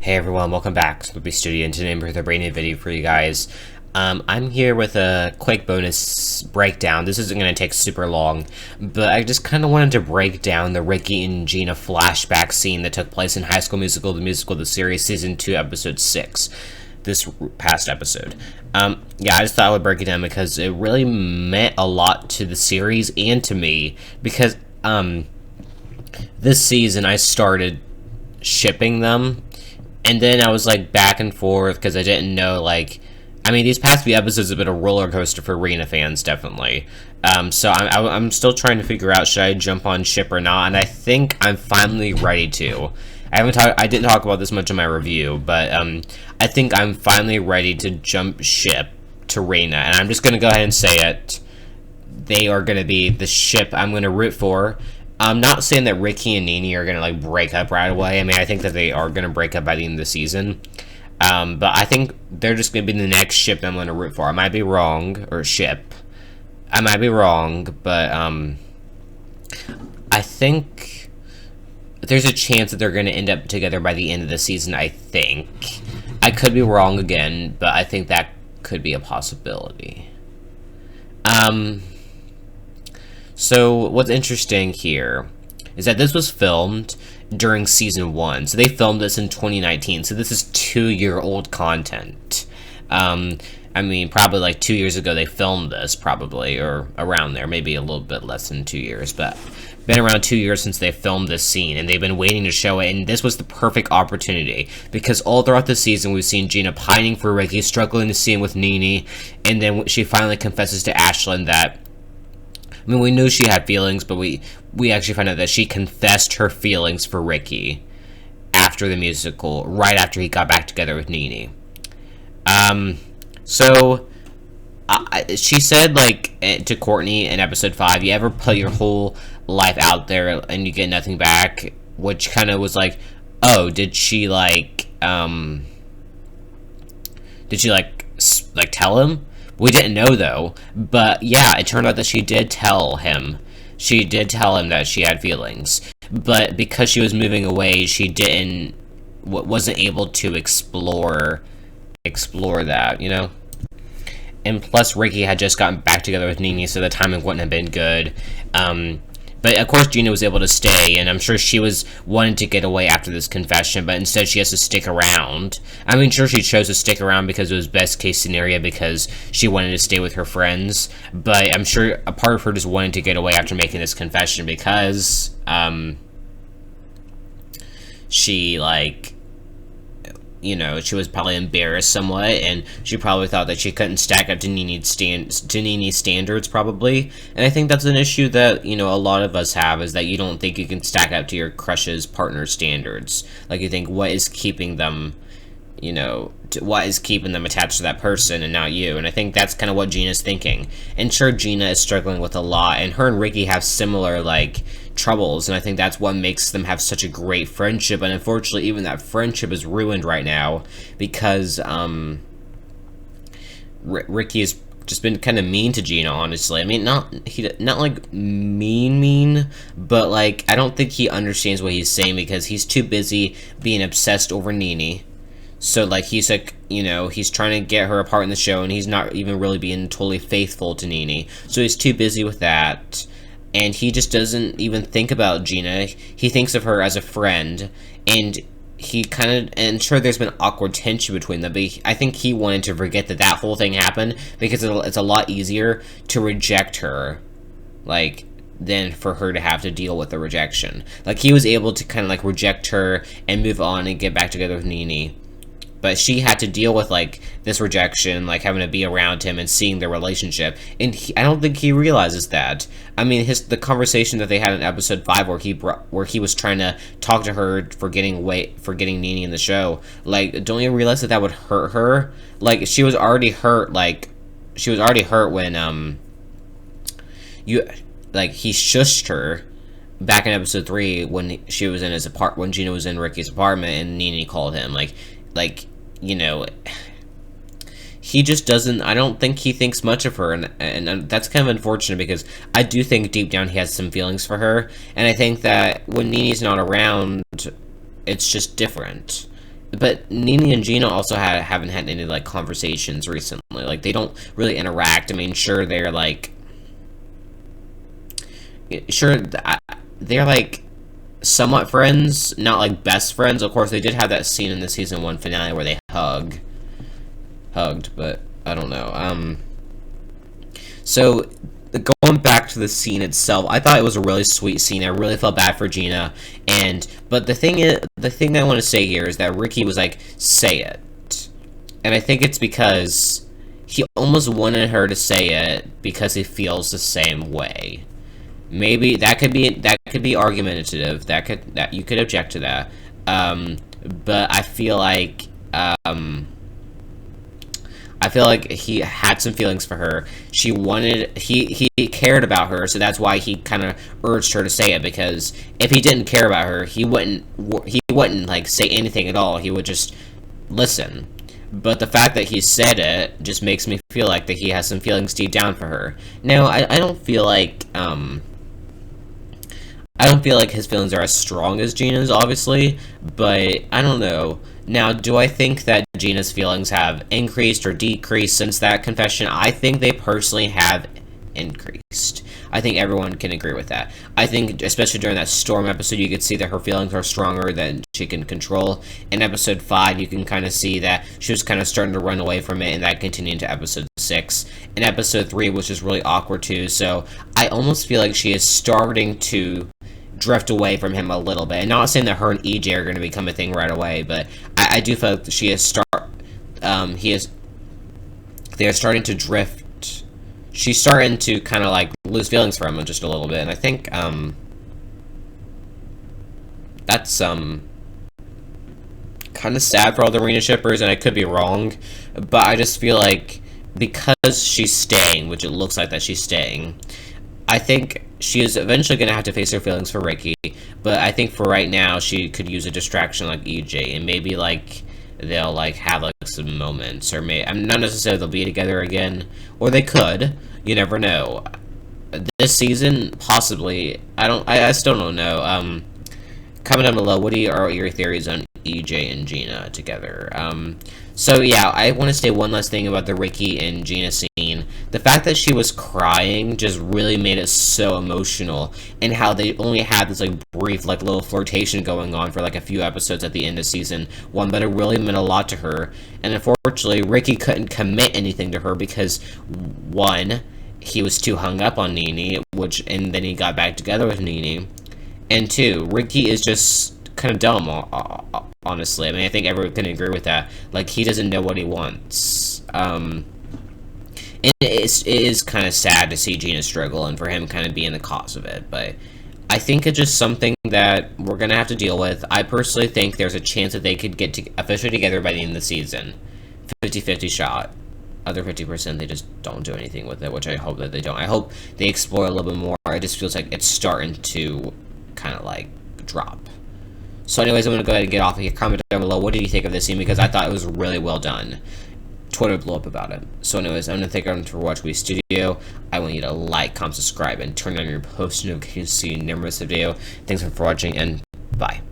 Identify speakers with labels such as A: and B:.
A: Hey everyone, welcome back to the Studio, and today I'm with a brand new video for you guys. I'm here with a quick bonus breakdown. This isn't going to take super long, but I just kind of wanted to break down the Ricky and Gina flashback scene that took place in High School Musical, the series, Season 2, Episode 6, this past episode. Yeah, I just thought I would break it down because it really meant a lot to the series and to me, because, this season I started shipping them. And then I was, like, back and forth, because I didn't know, like... I mean, these past few episodes have been a roller coaster for Rina fans, definitely. So I'm still trying to figure out, should I jump on ship or not? And I think I'm finally ready to. I didn't talk about this much in my review, but, I think I'm finally ready to jump ship to Rina. And I'm just gonna go ahead and say it. They are gonna be the ship I'm gonna root for. I'm not saying that Ricky and Nene are going to, like, break up right away. I mean, I think that they are going to break up by the end of the season. But I think they're just going to be the next ship I'm going to root for. I might be wrong, or ship. I might be wrong, but, I think there's a chance that they're going to end up together by the end of the season, I think. I could be wrong again, but I think that could be a possibility. So, what's interesting here is that this was filmed during Season 1. So, they filmed this in 2019. So, this is 2-year-old content. I mean, probably like 2 years ago they filmed this, probably, or around there. Maybe a little bit less than 2 years, but been around 2 years since they filmed this scene, and they've been waiting to show it, and this was the perfect opportunity, because all throughout the season we've seen Gina pining for Ricky, struggling to see him with Nene, and then she finally confesses to Ashlyn that, I mean, we knew she had feelings, but we actually found out that she confessed her feelings for Ricky after the musical, right after he got back together with Nene. She said, like, to Courtney in episode 5, you ever put your whole life out there and you get nothing back? Which kind of was like, oh, did she, like, tell him? We didn't know, though, but yeah, it turned out that she did tell him. She did tell him that she had feelings, but because she was moving away, she wasn't able to explore that, you know? And plus, Ricky had just gotten back together with Nene, so the timing wouldn't have been good. But of course, Gina was able to stay, and I'm sure she was wanting to get away after this confession, but instead she has to stick around. I mean, sure, she chose to stick around because it was best case scenario, because she wanted to stay with her friends, but I'm sure a part of her just wanted to get away after making this confession, because, she, like, you know, she was probably embarrassed somewhat, and she probably thought that she couldn't stack up to Nene's standards, probably. And I think that's an issue that, you know, a lot of us have, is that you don't think you can stack up to your crush's partner's standards. Like, you think, what is keeping them, you know, what is keeping them attached to that person and not you? And I think that's kind of what Gina's thinking. And sure, Gina is struggling with a lot, and her and Ricky have similar, like, troubles, and I think that's what makes them have such a great friendship. And unfortunately, even that friendship is ruined right now, because, Ricky has just been kind of mean to Gina, honestly. I mean, not like mean, but, like, I don't think he understands what he's saying, because he's too busy being obsessed over Nene. So, like, he's, like, you know, he's trying to get her apart in the show, and he's not even really being totally faithful to Nene. So he's too busy with that, and he just doesn't even think about Gina. He thinks of her as a friend, and he kind of, and sure, there's been awkward tension between them, but I think he wanted to forget that whole thing happened, because it's a lot easier to reject her, like, than for her to have to deal with the rejection. Like, he was able to kind of, like, reject her and move on and get back together with Nene. But she had to deal with, like, this rejection, like, having to be around him and seeing their relationship. And I don't think he realizes that. I mean, the conversation that they had in episode 5, where he was trying to talk to her for getting Nene in the show. Like, don't you realize that would hurt her? Like, she was already hurt. Like, she was already hurt when he shushed her back in episode 3 when she was in when Gina was in Ricky's apartment and Nene called him. Like, you know, he just doesn't, I don't think he thinks much of her, and that's kind of unfortunate, because I do think deep down he has some feelings for her, and I think that when Nene's not around, it's just different. but Nini and Gina also haven't had any like conversations recently. Like they don't really interact. I mean, sure they're like, sure they're like somewhat friends, not like best friends. Of course, they did have that scene in the season 1 finale where they hugged, but I don't know. So going back to the scene itself, I thought it was a really sweet scene. I really felt bad for Gina, but the thing I want to say here is that Ricky was like, "Say it," and I think it's because he almost wanted her to say it because he feels the same way. Maybe that could be argumentative. That you could object to that. But I feel like he had some feelings for her. He cared about her, so that's why he kind of urged her to say it. Because if he didn't care about her, he wouldn't like say anything at all. He would just listen. But the fact that he said it just makes me feel like that he has some feelings deep down for her. Now, I don't feel like his feelings are as strong as Gina's, obviously, but I don't know. Now, do I think that Gina's feelings have increased or decreased since that confession? I think they personally have increased. I think everyone can agree with that. I think, especially during that storm episode, you could see that her feelings are stronger than she can control. In episode 5, you can kind of see that she was kind of starting to run away from it, and that continued into episode 6. In episode 3, which is really awkward too, so I almost feel like she is starting to drift away from him a little bit. And not saying that her and EJ are going to become a thing right away, but I do feel like they're starting to drift. She's starting to kind of like lose feelings for him just a little bit, and I think that's kind of sad for all the Rina shippers, and I could be wrong, but I just feel like because she's staying, which it looks like that she's staying, I think she is eventually going to have to face her feelings for Ricky, but I think for right now, she could use a distraction like EJ, and maybe, like, they'll, like, have, like, some moments, or I'm not necessarily they'll be together again, or they could, you never know. This season, possibly, I still don't know. Comment down below, what are your theories on EJ and Gina together? So yeah, I want to say one last thing about the Ricky and Gina scene. The fact that she was crying just really made it so emotional, and how they only had this like brief like little flirtation going on for like a few episodes at the end of season 1, but it really meant a lot to her. And unfortunately, Ricky couldn't commit anything to her because 1, he was too hung up on Nini, and then he got back together with Nini, and 2, Ricky is just kind of dumb, honestly. I mean, I think everyone can agree with that. Like, he doesn't know what he wants. And it is kind of sad to see Gina struggle and for him kind of being the cause of it. But I think it's just something that we're going to have to deal with. I personally think there's a chance that they could get officially together by the end of the season. 50-50 shot. Other 50%, they just don't do anything with it, which I hope that they don't. I hope they explore a little bit more. It just feels like it's starting to kind of, like, drop. So anyways, I'm going to go ahead and get off of here. Comment down below, what did you think of this scene? Because I thought it was really well done. Twitter blew up about it. So anyways, I'm going to thank everyone for watching my studio. I want you to like, comment, subscribe, and turn on your post notifications so you never miss a video. Thanks for watching, and bye.